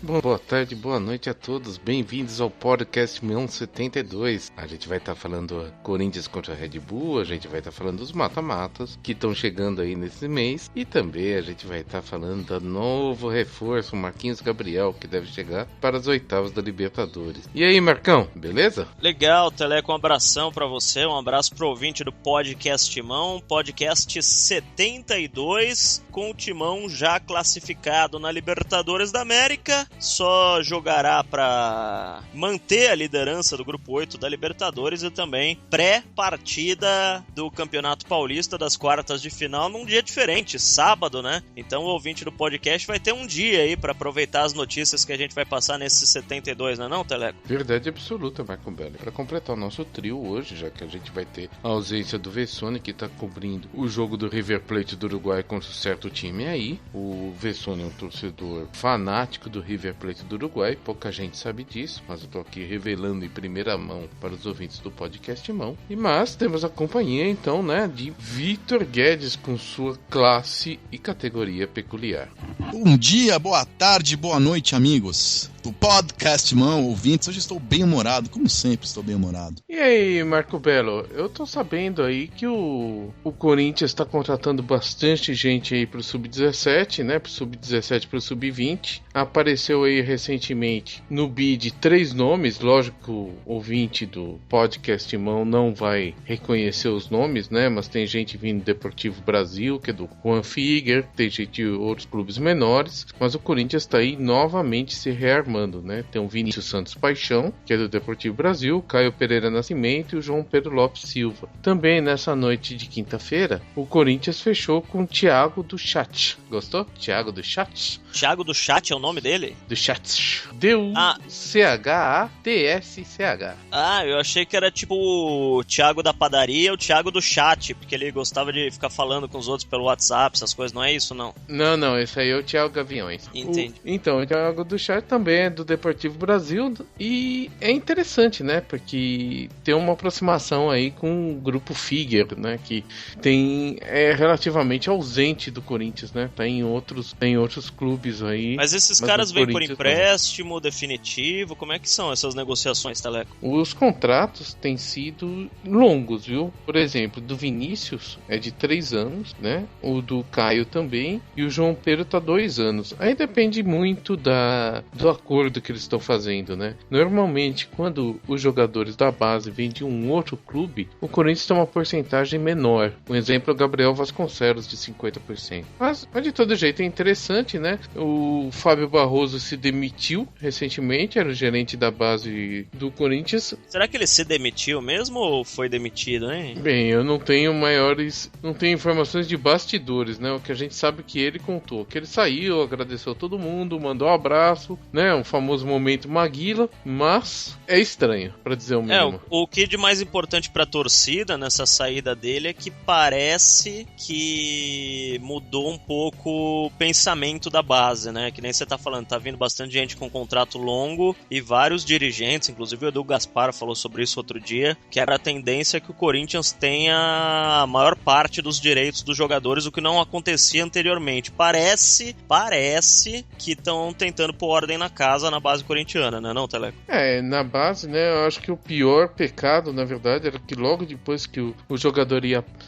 Boa tarde, boa noite a todos. Bem-vindos ao podcast 72. A gente vai estar falando Corinthians contra Red Bull, a gente vai estar falando dos mata-matas que estão chegando aí nesse mês e também a gente vai estar falando do novo reforço, Marquinhos Gabriel, que deve chegar para as oitavas da Libertadores. E aí, Marcão, beleza? Legal, Teleco, um abração pra você, um abraço pro ouvinte do podcast Timão, podcast 72, com o Timão já classificado na Libertadores da América. Só jogará para manter a liderança do Grupo 8 da Libertadores e também pré-partida do Campeonato Paulista das quartas de final num dia diferente, sábado, né? Então o ouvinte do podcast vai ter um dia aí para aproveitar as notícias que a gente vai passar nesse 72, não é não, Teleco? Verdade absoluta, Marco Belli. Para completar o nosso trio hoje, já que a gente vai ter a ausência do Vessone, que tá cobrindo o jogo do River Plate do Uruguai contra um certo time aí. O Vessone é um torcedor fanático do River Plate do Uruguai, pouca gente sabe disso, mas eu tô aqui revelando em primeira mão para os ouvintes do podcast Mão. Mas temos a companhia então, né, de Vitor Guedes com sua classe e categoria peculiar. Bom dia, boa tarde, boa noite, amigos do podcast Mão, ouvintes. Hoje estou bem humorado, como sempre estou bem humorado. E aí, Marco Belo, eu tô sabendo aí que o Corinthians está contratando bastante gente aí pro Sub-17, né, pro Sub-17 pro Sub-20. Apareceu aí recentemente no bid 3 nomes, lógico que o ouvinte do podcast Mão não vai reconhecer os nomes, né, mas tem gente vindo do Deportivo Brasil, que é do Juan Figuer, tem gente de outros clubes menores, mas o Corinthians está aí novamente se rearmando, né, tem o Vinícius Santos Paixão, que é do Deportivo Brasil, Caio Pereira Nascimento e o João Pedro Lopes Silva. Também nessa noite de quinta-feira, o Corinthians fechou com o Thiago do Chat. Gostou? Thiago do Chat? Thiago do Chat é o nome dele? Do Chat. D-U-C-H-A-T-S-C-H. Ah, eu achei que era tipo o Thiago da padaria, o Thiago do Chat, porque ele gostava de ficar falando com os outros pelo WhatsApp, essas coisas, não é isso, não? Não, esse aí é o Thiago Gaviões. Entendi. Então, o Thiago do Chat também é do Deportivo Brasil e é interessante, né, porque tem uma aproximação aí com o grupo Figuer, né, que é relativamente ausente do Corinthians, né, tá em outros clubes aí. Mas esses caras vêm por empréstimo definitivo? Como é que são essas negociações, Teleco? Os contratos têm sido longos, viu? Por exemplo, do Vinícius é de 3 anos, né? O do Caio também. E o João Pedro tá 2 anos. Aí depende muito do acordo que eles estão fazendo, né? Normalmente, quando os jogadores da base vêm de um outro clube, o Corinthians tem uma porcentagem menor. Um exemplo é o Gabriel Vasconcelos, de 50%. Mas de todo jeito é interessante, né? O Fábio Barroso se demitiu recentemente, era o gerente da base do Corinthians. Será que ele se demitiu mesmo ou foi demitido, hein? Bem, eu não tenho informações de bastidores, né? O que a gente sabe que ele contou, que ele saiu, agradeceu a todo mundo, mandou um abraço, né? Um famoso momento Maguila, mas é estranho, pra dizer o mínimo. O que de mais importante pra torcida nessa saída dele é que parece que mudou um pouco o pensamento da base, né? Que nem você tá falando, tá vindo bastante gente com contrato longo e vários dirigentes, inclusive o Edu Gaspar falou sobre isso outro dia, que era a tendência que o Corinthians tenha a maior parte dos direitos dos jogadores, o que não acontecia anteriormente. Parece que estão tentando pôr ordem na casa na base corintiana, né, não, Teleco? Na base, né, eu acho que o pior pecado, na verdade, era que logo depois que o jogador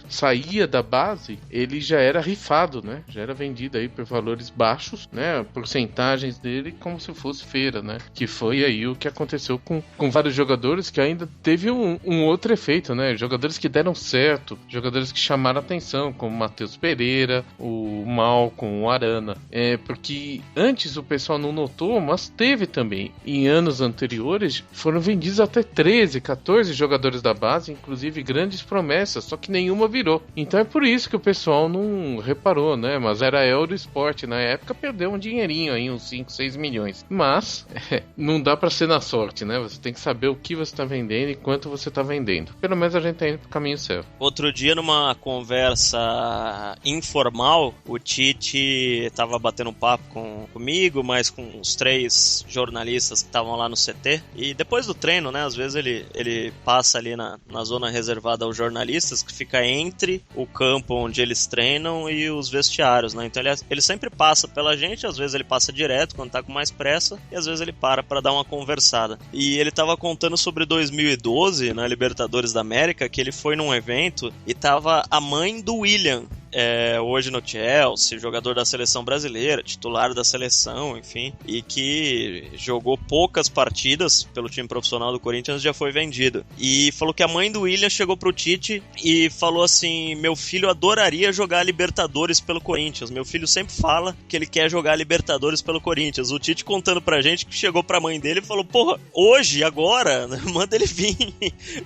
saía da base, ele já era rifado, né? Já era vendido aí por valores baixos, né? Porcentagens dele como se fosse feira, né? Que foi aí o que aconteceu com vários jogadores, que ainda teve um outro efeito, né? Jogadores que deram certo, jogadores que chamaram atenção, como o Matheus Pereira, o Malcom, o Arana. Porque antes o pessoal não notou, mas teve também. Em anos anteriores foram vendidos até 13, 14 jogadores da base, inclusive grandes promessas, só que nenhuma virou. Então é por isso que o pessoal não reparou, né? Mas era Eurosport, na época perdeu um dinheirinho aí, uns 5, 6 milhões. Mas não dá pra ser na sorte, né? Você tem que saber o que você tá vendendo e quanto você tá vendendo. Pelo menos a gente tá indo pro caminho certo. Outro dia, numa conversa informal, o Tite tava batendo um papo comigo, mas com uns 3 jornalistas que estavam lá no CT. E depois do treino, né? Às vezes ele passa ali na zona reservada aos jornalistas, que fica entre o campo onde eles treinam e os vestiários, né? Então ele sempre passa pela gente, às vezes ele passa direto quando tá com mais pressa, e às vezes ele para dar uma conversada. E ele tava contando sobre 2012, na Libertadores da América, que ele foi num evento e tava a mãe do William, hoje no Chelsea, jogador da seleção brasileira, titular da seleção, enfim, e que jogou poucas partidas pelo time profissional do Corinthians, já foi vendido. E falou que a mãe do William chegou pro Tite e falou assim: meu filho adoraria jogar Libertadores pelo Corinthians, meu filho sempre fala que ele quer jogar Libertadores pelo Corinthians. O Tite contando pra gente que chegou pra mãe dele e falou: porra, hoje, agora, manda ele vir.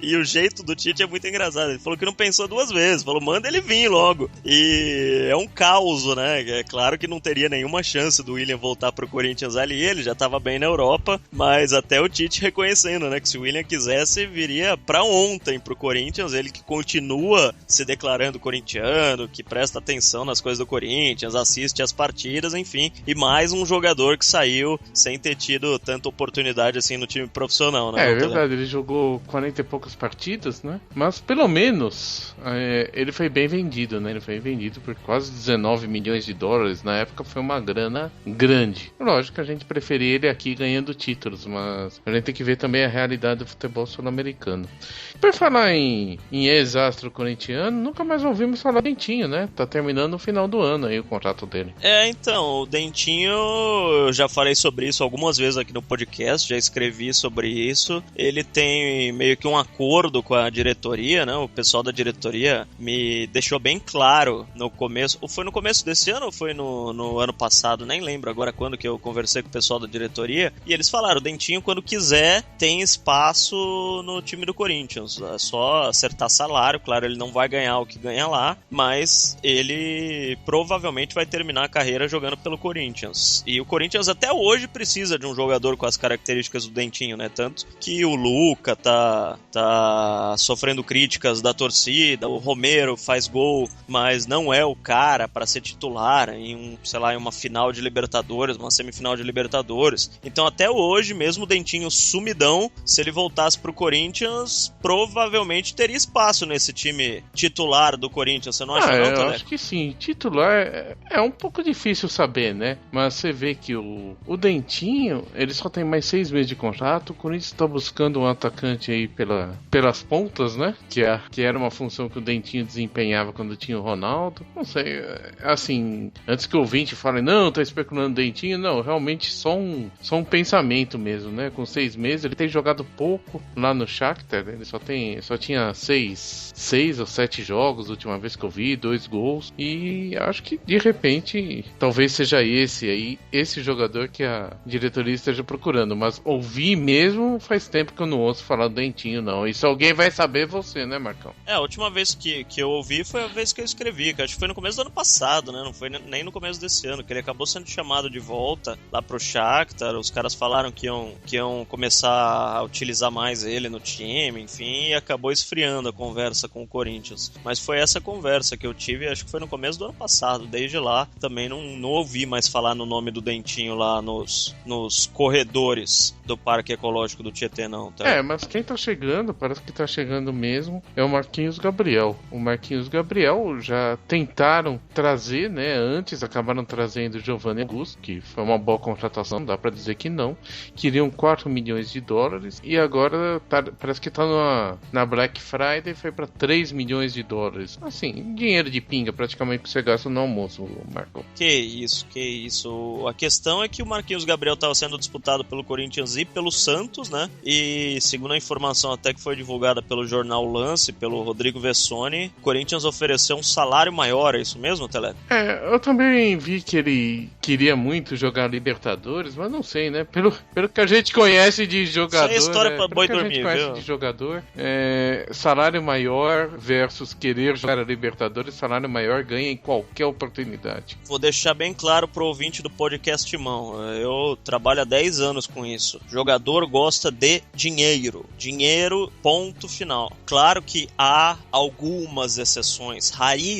E o jeito do Tite é muito engraçado, ele falou que não pensou duas vezes, falou: manda ele vir logo. E é um caos, né? É claro que não teria nenhuma chance do William voltar pro Corinthians ali, ele já tava bem na Europa, mas até o Tite reconhecendo, né, que se o William quisesse, viria pra ontem pro Corinthians, ele que continua se declarando corintiano, que presta atenção nas coisas do Corinthians, assiste as partidas, enfim, e mais um jogador que saiu sem ter tido tanta oportunidade assim no time profissional, né? É verdade, ele jogou 40 e poucas partidas, né? Mas pelo menos ele foi bem vendido, né? Ele foi vendido por quase 19 milhões de dólares. Na época foi uma grana grande. Lógico que a gente preferia ele aqui ganhando títulos, mas a gente tem que ver também a realidade do futebol sul-americano. Por falar em ex-astro corintiano, nunca mais ouvimos falar do Dentinho, né? Tá terminando no final do ano aí o contrato dele. Então, o Dentinho, eu já falei sobre isso algumas vezes aqui no podcast, já escrevi sobre isso. Ele tem meio que um acordo com a diretoria, né? O pessoal da diretoria me deixou bem claro no começo, ou foi no começo desse ano ou foi no ano passado, nem lembro agora quando que eu conversei com o pessoal da diretoria, e eles falaram: o Dentinho, quando quiser, tem espaço no time do Corinthians, é só acertar salário. Claro, ele não vai ganhar o que ganha lá, mas ele provavelmente vai terminar a carreira jogando pelo Corinthians, e o Corinthians até hoje precisa de um jogador com as características do Dentinho, né, tanto que o Luca tá sofrendo críticas da torcida, o Romero faz gol, mas não é o cara para ser titular em uma final de Libertadores, uma semifinal de Libertadores. Então até hoje, mesmo o Dentinho sumidão, se ele voltasse pro Corinthians, provavelmente teria espaço nesse time titular do Corinthians. Você não acha, não, Tele? Eu acho que sim. Titular é um pouco difícil saber, né? Mas você vê que o Dentinho, ele só tem mais 6 meses de contrato. O Corinthians tá buscando um atacante aí pelas pontas, né? Que era uma função que o Dentinho desempenhava quando tinha o Ronaldo. Não sei, assim, antes que o ouvinte fale: não, tá especulando Dentinho. Não, realmente só um pensamento mesmo, né? Com 6 meses, ele tem jogado pouco lá no Shakhtar. Ele só tinha 6 ou 7 jogos, a última vez que eu vi, 2 gols. E acho que de repente talvez seja esse jogador que a diretoria esteja procurando. Mas ouvir mesmo faz tempo que eu não ouço falar do Dentinho, não. E se alguém vai saber, você, né, Marcão? A última vez que eu ouvi foi a vez que eu escrevi, que acho que foi no começo do ano passado, né? Não foi nem no começo desse ano, que ele acabou sendo chamado de volta lá pro Shakhtar. Os caras falaram que iam começar a utilizar mais ele no time, enfim, e acabou esfriando a conversa com o Corinthians. Mas foi essa conversa que eu tive, acho que foi no começo do ano passado. Desde lá também não ouvi mais falar no nome do Dentinho lá nos corredores do Parque Ecológico do Tietê, não, tá? Mas quem tá chegando, parece que tá chegando mesmo, é o Marquinhos Gabriel. O Marquinhos Gabriel já tentaram trazer, né? Antes acabaram trazendo o Giovanni Augusto, que foi uma boa contratação, dá pra dizer que não. Queriam 4 milhões de dólares e agora parece que tá na Black Friday, foi pra 3 milhões de dólares. Assim, dinheiro de pinga praticamente que você gasta no almoço, Marco. Que isso. A questão é que o Marquinhos Gabriel estava sendo disputado pelo Corinthians e pelo Santos, né? E segundo a informação até que foi divulgada pelo jornal Lance, pelo Rodrigo Vessoni, o Corinthians ofereceu um salário maior, é isso mesmo, Tele? Eu também vi que ele queria muito jogar Libertadores, mas não sei, né? Pelo que a gente conhece de jogador... Isso é história pra boi dormir, viu? De jogador, salário maior versus querer jogar a Libertadores, salário maior ganha em qualquer oportunidade. Vou deixar bem claro pro ouvinte do podcast Timão, eu trabalho há 10 anos com isso. Jogador gosta de dinheiro, ponto final. Claro que há algumas exceções,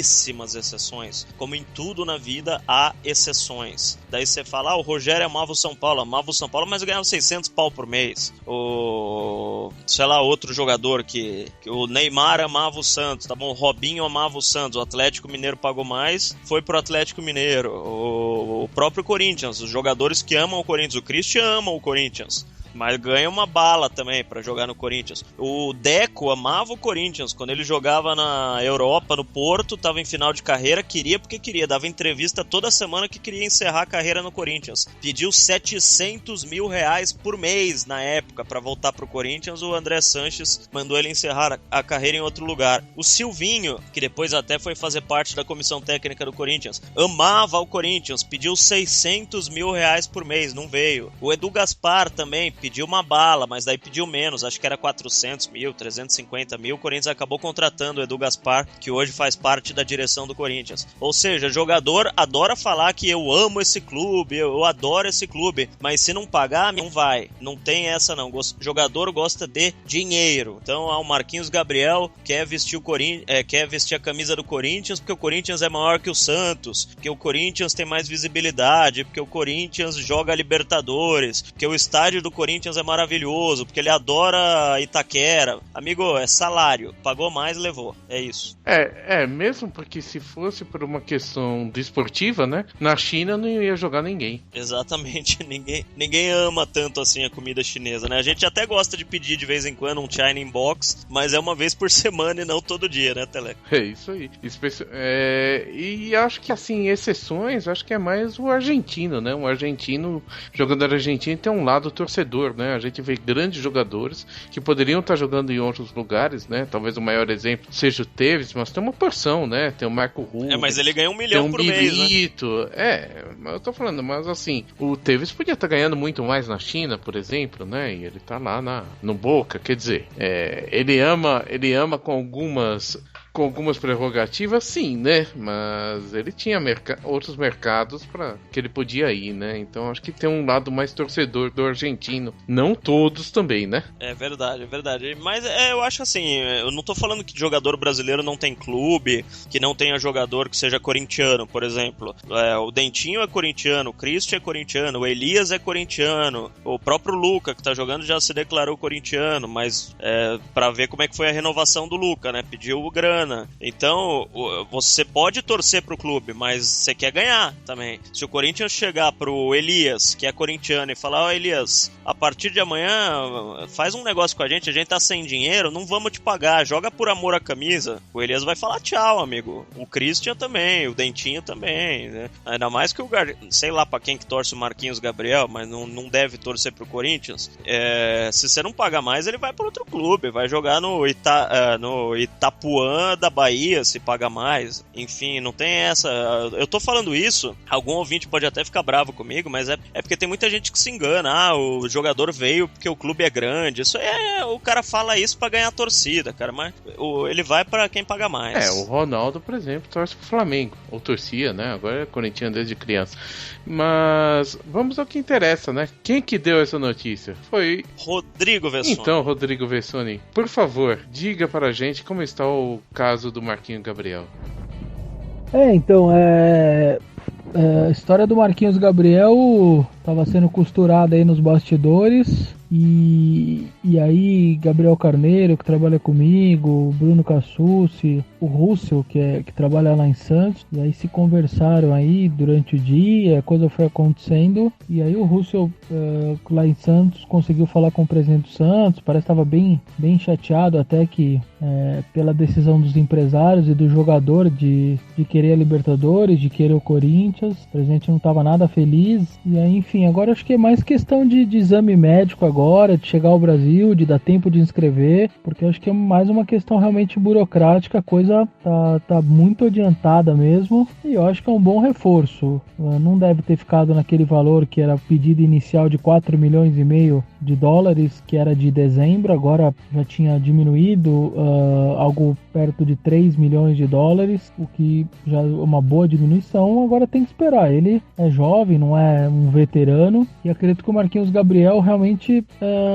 raríssimas exceções. Como em tudo na vida, há exceções. Daí você fala, o Rogério amava o São Paulo, mas ganhava 600 pau por mês. Outro jogador que o Neymar amava o Santos, tá bom? O Robinho amava o Santos, o Atlético Mineiro pagou mais, foi pro Atlético Mineiro. O próprio Corinthians, os jogadores que amam o Corinthians, o Christian ama o Corinthians, mas ganha uma bala também pra jogar no Corinthians. O Deco amava o Corinthians. Quando ele jogava na Europa, no Porto, tava em final de carreira, queria porque queria. Dava entrevista toda semana que queria encerrar a carreira no Corinthians. Pediu 700 mil reais por mês na época pra voltar pro Corinthians. O André Sanches mandou ele encerrar a carreira em outro lugar. O Silvinho, que depois até foi fazer parte da comissão técnica do Corinthians, amava o Corinthians. Pediu 600 mil reais por mês, não veio. O Edu Gaspar também pediu uma bala, mas daí pediu menos, acho que era 400 mil, 350 mil. O Corinthians acabou contratando o Edu Gaspar, que hoje faz parte da direção do Corinthians. Ou seja, jogador adora falar que eu amo esse clube, eu adoro esse clube, mas se não pagar, não vai. Não tem essa não. Jogador gosta de dinheiro. Então, o Marquinhos Gabriel quer vestir a camisa do Corinthians porque o Corinthians é maior que o Santos, porque o Corinthians tem mais visibilidade, porque o Corinthians joga Libertadores, porque o estádio do Corinthians é maravilhoso, porque ele adora Itaquera. Amigo, é salário. Pagou mais, levou. É isso. Mesmo porque se fosse por uma questão desportiva, né? Na China não ia jogar ninguém. Exatamente. Ninguém ama tanto assim a comida chinesa, né? A gente até gosta de pedir de vez em quando um China Box, mas é uma vez por semana e não todo dia, né, Teleco? É isso aí. E acho que, assim, exceções, acho que é mais o argentino, né? Um argentino, jogador argentino, tem um lado torcedor, né? A gente vê grandes jogadores que poderiam estar jogando em outros lugares, né? Talvez o maior exemplo seja o Tevez, mas tem uma porção, né? Tem o Marco Rubens. Mas ele ganha 1 milhão por Milito, mês, né? Eu tô falando, mas assim, o Tevez podia estar ganhando muito mais na China, por exemplo, né? E ele tá lá no Boca, quer dizer, ele ama com algumas prerrogativas, sim, né? Mas ele tinha outros mercados para que ele podia ir, né? Então acho que tem um lado mais torcedor do argentino. Não todos também, né? É verdade. Mas eu acho assim, eu não tô falando que jogador brasileiro não tem clube, que não tenha jogador que seja corintiano, por exemplo. O Dentinho é corintiano, o Christian é corintiano, o Elias é corintiano, o próprio Luca, que tá jogando, já se declarou corintiano, mas para ver como é que foi a renovação do Luca, né? Pediu grana. Então, você pode torcer pro clube, mas você quer ganhar também. Se o Corinthians chegar pro Elias, que é corintiano, e falar, Elias, a partir de amanhã faz um negócio com a gente tá sem dinheiro, não vamos te pagar, joga por amor à camisa. O Elias vai falar tchau, amigo. O Christian também, o Dentinho também, né? Ainda mais que sei lá pra quem que torce o Marquinhos Gabriel, mas não deve torcer pro Corinthians. Se você não pagar mais, ele vai para outro clube, vai jogar no Itapuã da Bahia, se paga mais. Enfim, não tem essa. Eu tô falando isso, algum ouvinte pode até ficar bravo comigo, mas é porque tem muita gente que se engana. O jogador veio porque o clube é grande. Isso o cara fala isso pra ganhar a torcida, cara, mas ele vai pra quem paga mais. O Ronaldo, por exemplo, torce pro Flamengo, ou torcia, né? Agora é corintiano desde criança. Mas vamos ao que interessa, né? Quem que deu essa notícia? Foi Rodrigo Vessoni. Então, Rodrigo Vessoni, por favor, diga para a gente como está o caso do Marquinhos Gabriel. A história do Marquinhos Gabriel estava sendo costurada aí nos bastidores e aí Gabriel Carneiro, que trabalha comigo, Bruno Cassucci, o Russell, que trabalha lá em Santos, e aí se conversaram aí durante o dia, a coisa foi acontecendo, e aí o Russell lá em Santos conseguiu falar com o presidente do Santos, parece que estava bem chateado até que pela decisão dos empresários e do jogador de querer a Libertadores, de querer o Corinthians. O presidente não estava nada feliz, e aí enfim, agora acho que é mais questão de exame médico agora, de chegar ao Brasil, de dar tempo de inscrever, porque acho que é mais uma questão realmente burocrática, a coisa tá muito adiantada mesmo, e eu acho que é um bom reforço. Não deve ter ficado naquele valor que era pedido inicial de 4,5 milhões de dólares, que era de dezembro, agora já tinha diminuído algo perto de 3 milhões de dólares, o que já é uma boa diminuição. Agora tem que esperar. Ele é jovem, não é um veterano, e acredito que o Marquinhos Gabriel realmente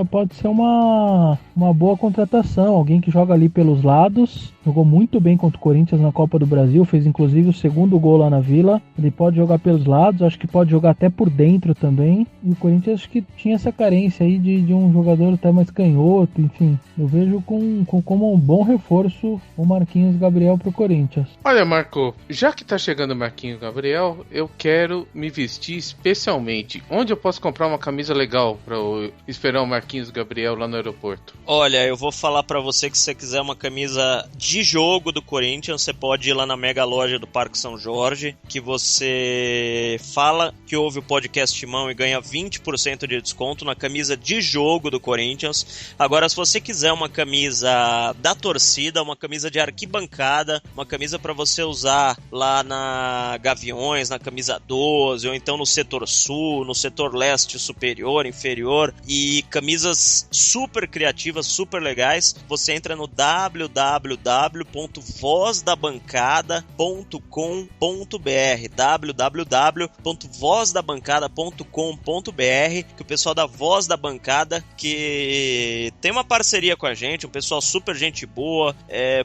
pode ser uma boa contratação, alguém que joga ali pelos lados, jogou muito bem contra o Corinthians na Copa do Brasil, fez inclusive o segundo gol lá na Vila. Ele pode jogar pelos lados, acho que pode jogar até por dentro também, e o Corinthians acho que tinha essa carência aí de um jogador até mais canhoto, enfim, eu vejo como um bom reforço o Marquinhos Gabriel pro Corinthians. Olha, Marco, já que tá chegando o Marquinhos Gabriel, eu quero me vestir especialmente. Onde eu posso comprar uma camisa legal pra eu esperar o Marquinhos Gabriel lá no aeroporto? Olha, eu vou falar pra você que se você quiser uma camisa de jogo do Corinthians, você pode ir lá na mega loja do Parque São Jorge, que você fala que ouve o podcast Timão e ganha 20% de desconto na camisa de jogo do Corinthians. Agora, se você quiser uma camisa da torcida, uma camisa de arquibancada, uma camisa pra você usar lá na Gaviões, na camisa 12, ou então no setor sul, no setor leste superior, inferior, e camisas super criativas, super legais, você entra no www.vozdabancada.com.br www.vozdabancada.com.br, que o pessoal da Voz da Bancada, que tem uma parceria com a gente, um pessoal super gente boa,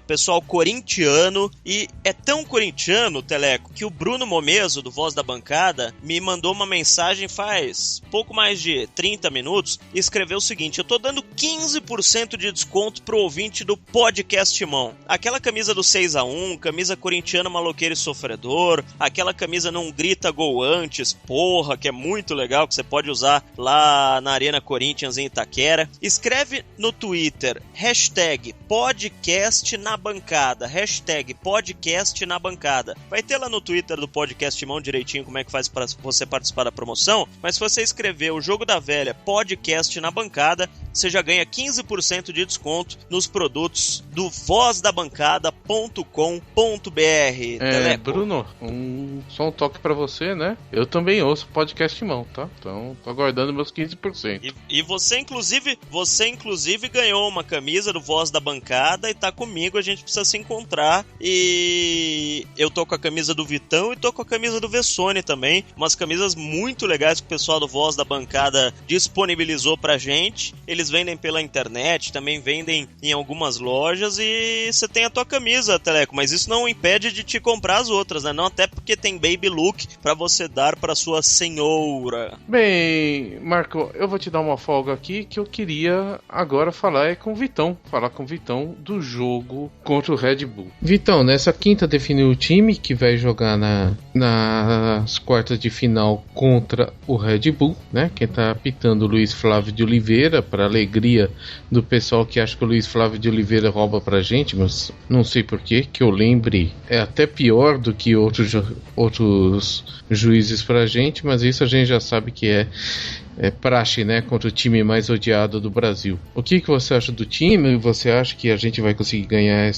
pessoal corintiano, e é tão corintiano, Teleco, que o Bruno Momeso, do Voz da Bancada, me mandou uma mensagem faz pouco mais de 30 minutos e escreveu o seguinte: eu tô dando 15% de desconto pro ouvinte do podcast Timão. Aquela camisa do 6-1, camisa corintiana maloqueiro e sofredor, aquela camisa não grita gol antes, porra, que é muito legal, que você pode usar lá na Arena Corinthians em Itaquera. Escreve no Twitter, #podcastnabancada, #podcastnabancada. Vai ter lá no Twitter do podcast Timão direitinho como é que faz para você participar da promoção, mas se você escrever o Jogo da Velha Podcast na Bancada, você já ganha 15% de desconto nos produtos do vozdabancada.com.br. Bruno, só um toque pra você, né? Eu também ouço podcast Timão, tá? Então, tô aguardando meus 15%. E você inclusive ganhou uma camisa do Voz da Bancada e tá comigo, a gente precisa se encontrar. E eu tô com a camisa do Vitão e tô com a camisa do Vessone também, umas camisas muito legais que o pessoal do Voz da Bancada disponibilizou pra gente. Eles vendem pela internet, também vendem em algumas lojas, e você tem a tua camisa, Teleco, mas isso não impede de te comprar as outras, né? Não, até porque tem baby look pra você dar pra sua senhora. Bem, Marco, eu vou te dar uma folga aqui, que eu queria agora falar com o Vitão do jogo contra o Red Bull. Vitão, nessa quinta definiu o time que vai jogar nas quartas de final contra o Red Bull, né? Quem tá apitando o Luiz Flávio de Oliveira, para alegria do pessoal que acha que o Luiz Flávio de Oliveira rouba pra gente, mas não sei porquê, que eu lembre, é até pior do que outros juízes pra gente, mas isso a gente já sabe que é praxe, né, contra o time mais odiado do Brasil. O que você acha do time? Você acha que a gente vai conseguir ganhar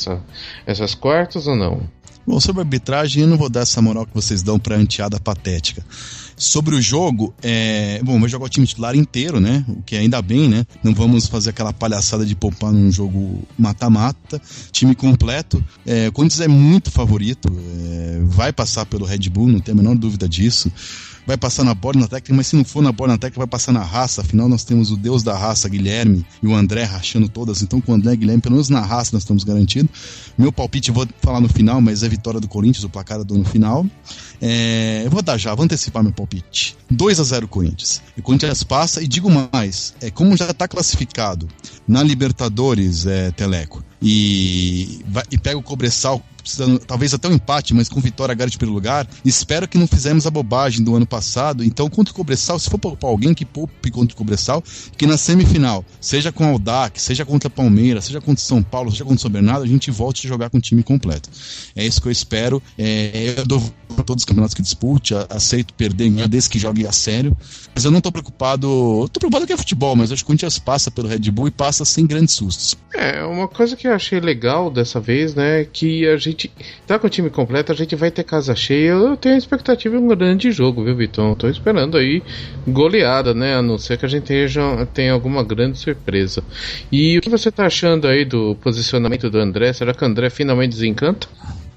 essas quartas ou não? Bom, sobre a arbitragem, eu não vou dar essa moral que vocês dão pra anteada patética. Sobre o jogo, vai jogar o time titular inteiro, né? O que ainda bem, né? Não vamos fazer aquela palhaçada de poupar num jogo mata-mata. Time completo. O Corinthians é muito favorito. Vai passar pelo Red Bull, não tem a menor dúvida disso. Vai passar na Borna Técnica, mas se não for na Borna Técnica, vai passar na raça. Afinal, nós temos o deus da raça, Guilherme, e o André rachando todas. Então, com o André e Guilherme, pelo menos na raça, nós estamos garantidos. Meu palpite, vou falar no final, mas é vitória do Corinthians, o placar do no final. Eu vou antecipar meu palpite. 2-0 Corinthians. E o Corinthians passa, e digo mais, como já está classificado na Libertadores, Teleco, e pega o Cobressal, talvez até um empate, mas com vitória garante pelo lugar. Espero que não fizemos a bobagem do ano passado. Então, contra o Cobressal, se for poupar alguém, que poupe contra o Cobressal, que na semifinal, seja com o Audax, seja contra Palmeiras, seja contra São Paulo, seja contra São Bernardo, a gente volte a jogar com o time completo. É isso que eu espero. Eu dou para todos os campeonatos que dispute, aceito perder desde que jogue a sério, mas eu não tô preocupado. Tô preocupado que é futebol, mas acho que o Corinthians passa pelo Red Bull e passa sem grandes sustos. Uma coisa que eu achei legal dessa vez, né, que a gente gente tá com o time completo, a gente vai ter casa cheia. Eu tenho a expectativa de um grande jogo, viu, Vitão? Tô esperando aí goleada, né? A não ser que a gente tenha alguma grande surpresa. E o que você tá achando aí do posicionamento do André? Será que o André finalmente desencanta?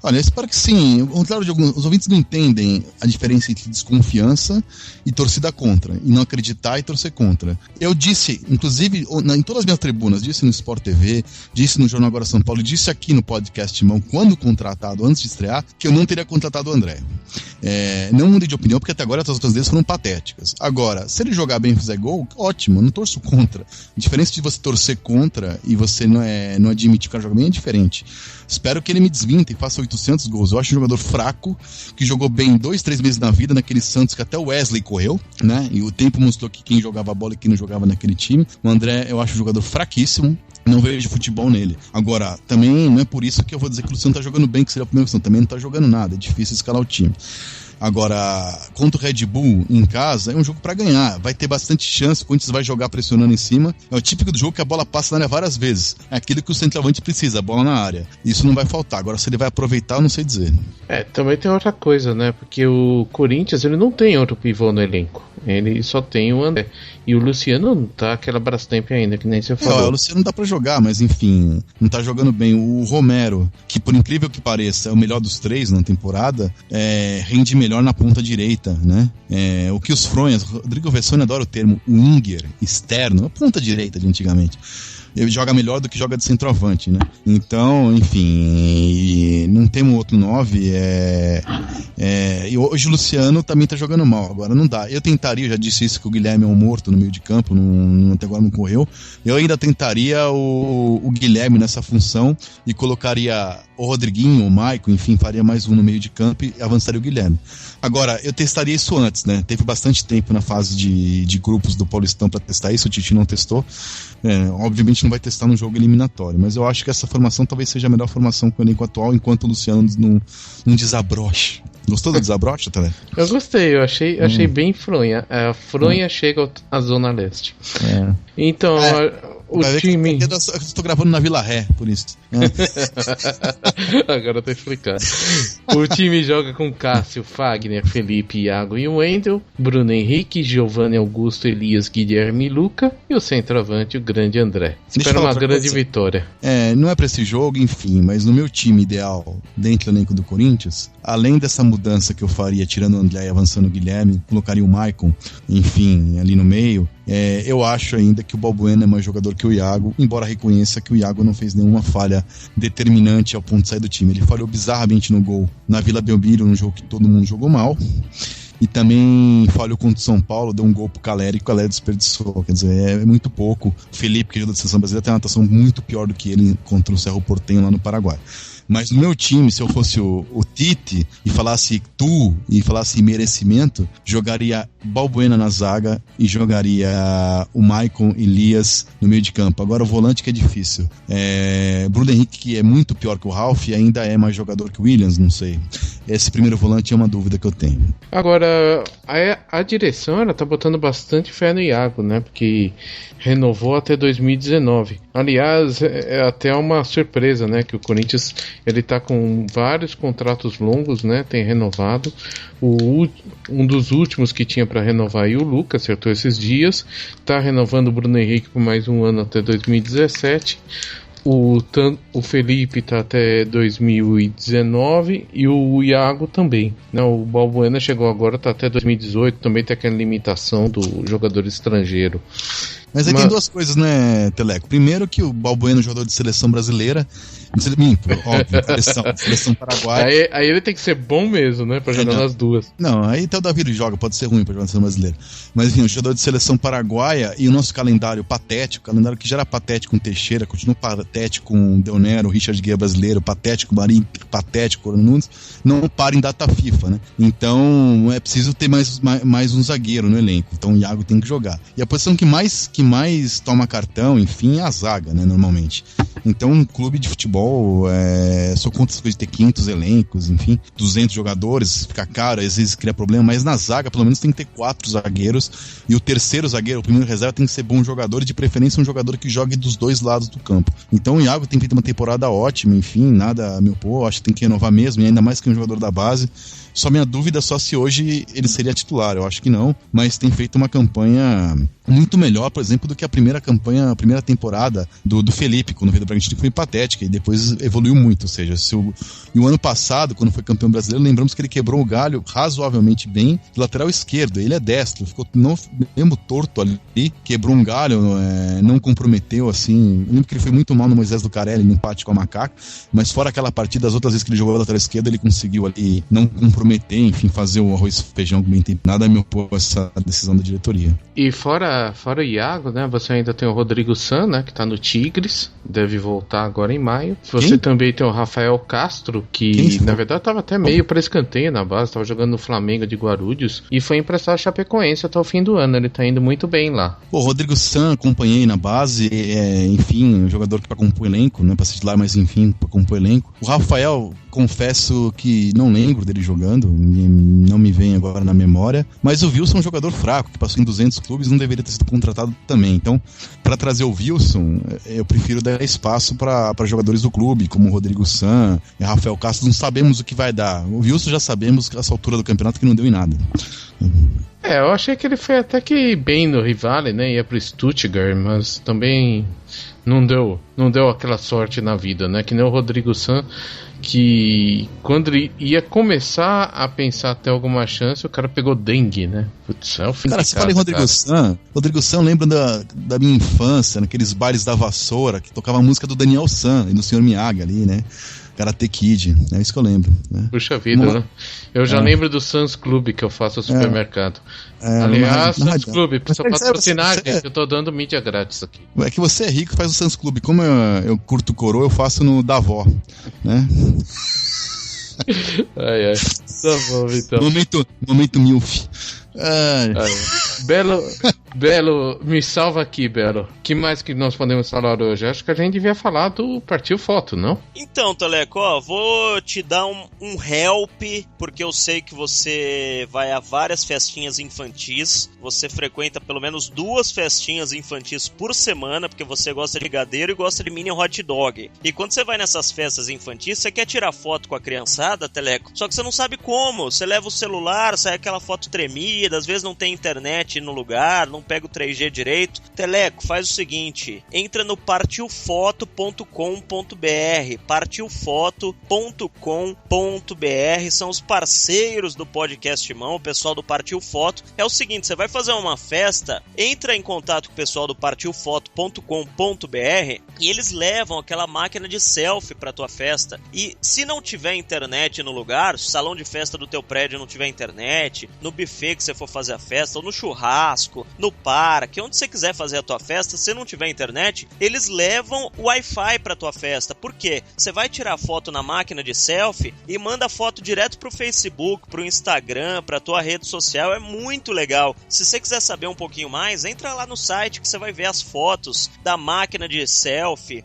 Olha, eu espero que sim. Claro, os ouvintes não entendem a diferença entre desconfiança e torcida contra, e não acreditar e torcer contra. Eu disse, inclusive, em todas as minhas tribunas, disse no Sport TV, disse no Jornal Agora São Paulo, disse aqui no podcast Timão, quando contratado, antes de estrear, que eu não teria contratado o André. Não mudei de opinião, porque até agora as outras vezes foram patéticas. Agora, se ele jogar bem e fizer gol, ótimo, eu não torço contra. A diferença de você torcer contra e você não admitir que o cara joga bem é diferente. Espero que ele me desminta e faça 800 gols. Eu acho um jogador fraco, que jogou bem 2-3 meses na vida, naquele Santos que até o Wesley correu, né? E o tempo mostrou que quem jogava bola e quem não jogava naquele time. O André, eu acho um jogador fraquíssimo. Não vejo futebol nele. Agora, também não é por isso que eu vou dizer que o Luciano tá jogando bem, que seria a primeira opção. Também não tá jogando nada, é difícil escalar o time. Agora, contra o Red Bull em casa, é um jogo pra ganhar. Vai ter bastante chance, o Corinthians vai jogar pressionando em cima. É o típico do jogo que a bola passa na área várias vezes. É aquilo que o centroavante precisa, a bola na área. Isso não vai faltar. Agora, se ele vai aproveitar, eu não sei dizer. Também tem outra coisa, né? Porque o Corinthians, ele não tem outro pivô no elenco. Ele só tem o André. E o Luciano não tá aquela Brastemp ainda, que nem você falou. O Luciano não dá pra jogar, mas enfim, não tá jogando bem. O Romero, que por incrível que pareça é o melhor dos três na temporada, rende melhor na ponta direita, né? O que os fronhas, Rodrigo Vessone adora o termo winger, externo, a ponta direita de antigamente. Ele joga melhor do que joga de centroavante, né? Então, enfim, não temos outro 9. E hoje o Luciano também tá jogando mal, agora não dá. Eu tentaria, já disse isso, que o Guilherme é um morto no meio de campo, até agora não correu. Eu ainda tentaria o Guilherme nessa função e colocaria o Rodriguinho, o Maicon, enfim, faria mais um no meio de campo e avançaria o Guilherme. Agora, eu testaria isso antes, né? Teve bastante tempo na fase de grupos do Paulistão para testar isso, o Tite não testou. Obviamente não vai testar no jogo eliminatório, mas eu acho que essa formação talvez seja a melhor formação com o elenco atual, enquanto o Luciano não desabroche. Gostou do desabroche, Tele? Eu gostei, eu achei bem fronha. A fronha chega à Zona Leste. Então, o time... Eu estou gravando na Vila Ré, por isso. Agora tá explicado. O time joga com Cássio, Fagner, Felipe, Iago e Wendel, Bruno Henrique, Giovanni Augusto, Elias, Guilherme e Luca, e o centroavante, o grande André. Espero uma grande vitória. Não é pra esse jogo, enfim, mas no meu time ideal, dentro do elenco do Corinthians, além dessa mudança que eu faria, tirando o André e avançando o Guilherme, colocaria o Maicon, enfim, ali no meio, eu acho ainda que o Balbuena é mais jogador que o Iago, embora reconheça que o Iago não fez nenhuma falha determinante ao ponto de sair do time. Ele falhou bizarramente no gol na Vila Belmiro, num jogo que todo mundo jogou mal, e também falhou contra o São Paulo, deu um gol pro Caleri, que o Caleri desperdiçou. Quer dizer, é muito pouco. O Felipe, que ajuda a seleção brasileira, tem uma atuação muito pior do que ele contra o Cerro Porteño lá no Paraguai. Mas no meu time, se eu fosse o Tite e falasse merecimento, jogaria Balbuena na zaga e jogaria o Maicon, Elias no meio de campo. Agora o volante que é difícil. Bruno Henrique, que é muito pior que o Ralf, e ainda é mais jogador que o Williams, não sei. Esse primeiro volante é uma dúvida que eu tenho. Agora, a direção, ela tá botando bastante fé no Iago, né? Porque renovou até 2019. Aliás, é até uma surpresa, né? Que o Corinthians, ele tá com vários contratos longos, né? Tem renovado. Um dos últimos que tinha para renovar aí, o Lucas, acertou esses dias. Tá renovando o Bruno Henrique por mais um ano até 2017. O Felipe tá até 2019 e o Iago também, né? O Balbuena chegou agora, tá até 2018, também tem aquela limitação do jogador estrangeiro. Mas aí tem duas coisas, né, Teleco? Primeiro que o Balbuena é jogador de seleção brasileira, óbvio, seleção paraguaia. Aí ele tem que ser bom mesmo, né, pra jogar nas duas. Não, aí até o Davi joga, pode ser ruim pra jogar na seleção brasileira. Mas enfim, o jogador de seleção paraguaia e o nosso calendário patético, calendário que já era patético com Teixeira, continua patético com Del Nero, Richard Guerra brasileiro, patético Marinho, patético Coronel Nunes, não para em data FIFA, né? Então é preciso ter mais um zagueiro no elenco, então o Iago tem que jogar. E a posição que mais toma cartão, enfim, é a zaga, né, normalmente. Então um clube de futebol, sou contra as coisas de ter 500 elencos, enfim, 200 jogadores, fica caro, às vezes cria problema, mas na zaga pelo menos tem que ter 4 zagueiros, e o terceiro zagueiro, o primeiro reserva, tem que ser bom jogador, e de preferência um jogador que jogue dos dois lados do campo. Então o Iago tem feito uma temporada ótima, enfim, nada a me opor, acho que tem que renovar mesmo, e ainda mais que um jogador da base. Só minha dúvida é só se hoje ele seria titular, eu acho que não, mas tem feito uma campanha muito melhor, por exemplo, do que a primeira temporada do Felipe, quando veio do Bragantino, que foi patética, e depois evoluiu muito, ou seja, e o ano passado, quando foi campeão brasileiro, lembramos que ele quebrou o galho razoavelmente bem do lateral esquerdo, ele é destro, ficou mesmo torto ali, quebrou um galho, não comprometeu, assim, eu lembro que ele foi muito mal no Moisés Lucarelli, no empate com a Macaca, mas fora aquela partida, as outras vezes que ele jogou lateral esquerdo, ele conseguiu ali não comprometer, enfim, fazer o arroz e feijão bem tempo. Nada me opor a essa decisão da diretoria. E fora o Iago, né, você ainda tem o Rodrigo San, né, que tá no Tigres, deve voltar agora em maio. Você também tem o Rafael Castro, que na verdade tava até meio para escanteio na base, tava jogando no Flamengo de Guarulhos, e foi emprestado ao Chapecoense até o fim do ano, ele tá indo muito bem lá. O Rodrigo San, acompanhei na base, enfim, um jogador que pra compor elenco, não é pra ser titular, mas enfim, pra compor elenco. O Rafael, confesso que não lembro dele jogando, não me vem agora na memória, mas o Wilson é um jogador fraco, que passou em 200 clubes, não deveria ter sido contratado também. Então, para trazer o Wilson, eu prefiro dar espaço para jogadores do clube, como o Rodrigo San e Rafael Castro. Não sabemos o que vai dar. O Wilson já sabemos, a essa altura do campeonato, que não deu em nada. Eu achei que ele foi até que bem no Rivale, né? Ia pro Stuttgart, mas também não deu aquela sorte na vida, né? Que nem o Rodrigo San, que quando ele ia começar a pensar ter alguma chance, o cara pegou dengue, né? Putz, é o fim. Cara, você fala em Rodrigo San lembra da minha infância, naqueles bailes da Vassoura, que tocava a música do Daniel San e do Sr. Miyagi ali, né? Karate Kid, é isso que eu lembro, né? Puxa vida, né? Eu já lembro do Suns Club que eu faço no supermercado. Aliás, Suns Club, precisa patrocinar, gente. Eu tô dando mídia grátis aqui. É que você é rico e faz o Suns Club. Como eu curto coroa, eu faço no da avó, né? Ai. Tá bom, então. Momento milf. Belo, me salva aqui, Belo. O que mais que nós podemos falar hoje? Acho que a gente devia falar do Partiu Foto, não? Então, Teleco, vou te dar um help, porque eu sei que você vai a várias festinhas infantis. Você frequenta pelo menos 2 festinhas infantis por semana, porque você gosta de brigadeiro e gosta de mini hot dog. E quando você vai nessas festas infantis, você quer tirar foto com a criançada, Teleco, só que você não sabe como. Você leva o celular, sai aquela foto tremida, às vezes não tem internet no lugar, não pega o 3G direito. Teleco, faz o seguinte, entra no partilfoto.com.br, partilfoto.com.br, são os parceiros do Podcast Mão, o pessoal do Partiu Foto. É o seguinte, você vai fazer uma festa, entra em contato com o pessoal do partilfoto.com.br e eles levam aquela máquina de selfie pra tua festa. E se não tiver internet no lugar, se o salão de festa do teu prédio não tiver internet, no buffet que você for fazer a festa, ou no churrasco, no parque, onde você quiser fazer a tua festa, se não tiver internet, eles levam o Wi-Fi pra tua festa. Por quê? Você vai tirar foto na máquina de selfie e manda a foto direto pro Facebook, pro Instagram, pra tua rede social. É muito legal. Se você quiser saber um pouquinho mais, entra lá no site que você vai ver as fotos da máquina de selfie.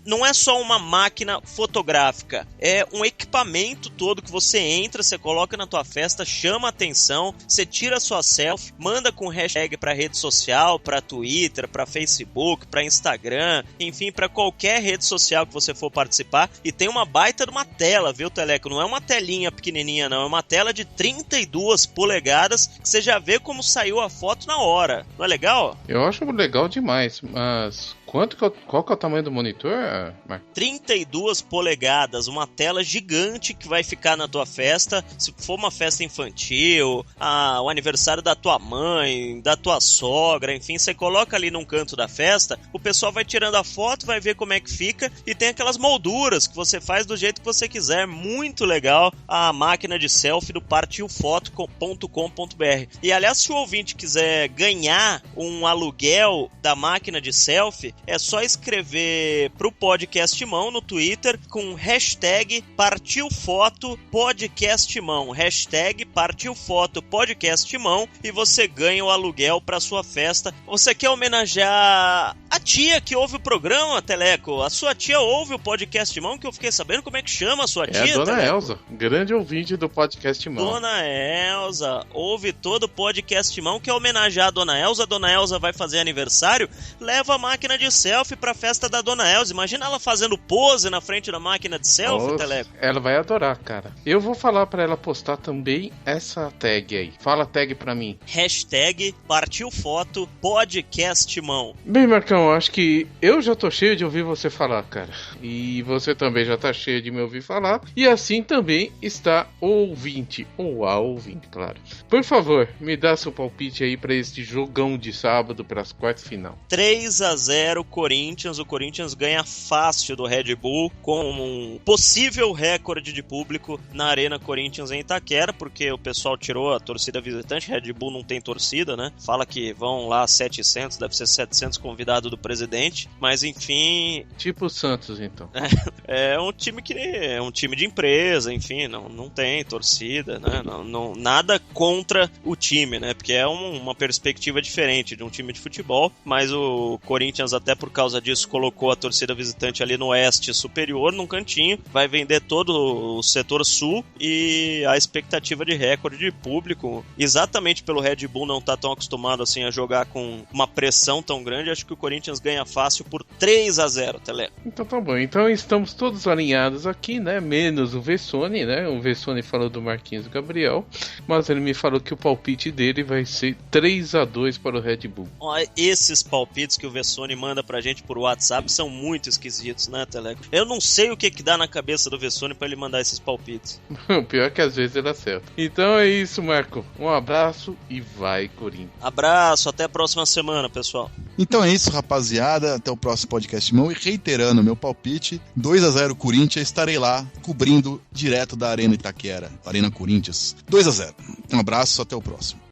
Não é só uma máquina fotográfica, é um equipamento todo que você entra, você coloca na tua festa, chama a atenção, você tira a sua selfie, manda com hashtag pra rede social, pra Twitter, pra Facebook, pra Instagram, enfim, pra qualquer rede social que você for participar. E tem uma baita de uma tela, viu, Teleco? Não é uma telinha pequenininha, não. É uma tela de 32 polegadas que você já vê como saiu a foto na hora. Não é legal? Eu acho legal demais, mas qual que é o tamanho do monitor, Marcos? 32 polegadas, uma tela gigante que vai ficar na tua festa. Se for uma festa infantil, o aniversário da tua mãe, da tua sogra, enfim, você coloca ali num canto da festa, o pessoal vai tirando a foto, vai ver como é que fica, e tem aquelas molduras que você faz do jeito que você quiser. Muito legal a máquina de selfie do partilfoto.com.br. E aliás, se o ouvinte quiser ganhar um aluguel da máquina de selfie, é só escrever pro Podcast Mão no Twitter com hashtag partilfotopodcastmão, hashtag partilfotopodcastmão, e você ganha o aluguel pra sua festa. Você quer homenagear a tia que ouve o programa, Teleco? A sua tia ouve o Podcast Mão, que eu fiquei sabendo. Como é que chama a sua tia, a Dona Teleco? Elza, grande ouvinte do Podcast Mão. Dona Elza, ouve todo o Podcast Mão, quer homenagear a Dona Elza. A Dona Elza vai fazer aniversário, leva a máquina de de selfie pra festa da Dona Elza. Imagina ela fazendo pose na frente da máquina de selfie, Teleco. Ela vai adorar, cara. Eu vou falar pra ela postar também essa tag aí. Fala a tag pra mim. Hashtag partiu foto podcastimão. Bem, Marcão, acho que eu já tô cheio de ouvir você falar, cara. E você também já tá cheio de me ouvir falar. E assim também está o ouvinte. Ou a ouvinte, claro. Por favor, me dá seu palpite aí pra este jogão de sábado pras quartas de final. 3-0 Corinthians. O Corinthians ganha fácil do Red Bull com um possível recorde de público na Arena Corinthians em Itaquera, porque o pessoal tirou a torcida visitante. Red Bull não tem torcida, né? Fala que vão lá 700, deve ser 700 convidados do presidente, mas enfim... Tipo o Santos, então. É um time que é um time de empresa, enfim, não tem torcida, né? Não, nada contra o time, né? Porque é uma perspectiva diferente de um time de futebol, mas o Corinthians, até por causa disso, colocou a torcida visitante ali no oeste superior, num cantinho, vai vender todo o setor sul e a expectativa de recorde de público, exatamente pelo Red Bull não estar tão acostumado assim a jogar com uma pressão tão grande, acho que o Corinthians ganha fácil por 3-0, Tele. Então tá bom, então estamos todos alinhados aqui, né? Menos o Vessone, né? O Vessone falou do Marquinhos Gabriel, mas ele me falou que o palpite dele vai ser 3-2 para o Red Bull. Esses palpites que o Vessone manda pra gente por WhatsApp são muito esquisitos, né, Teleco? Eu não sei o que dá na cabeça do Vessone pra ele mandar esses palpites. O pior é que às vezes ele acerta. Então é isso, Marco. Um abraço e vai, Corinthians. Abraço, até a próxima semana, pessoal. Então é isso, rapaziada. Até o próximo podcast, irmão. E reiterando meu palpite, 2-0 Corinthians. Estarei lá cobrindo direto da Arena Itaquera, Arena Corinthians. 2-0. Um abraço, até o próximo.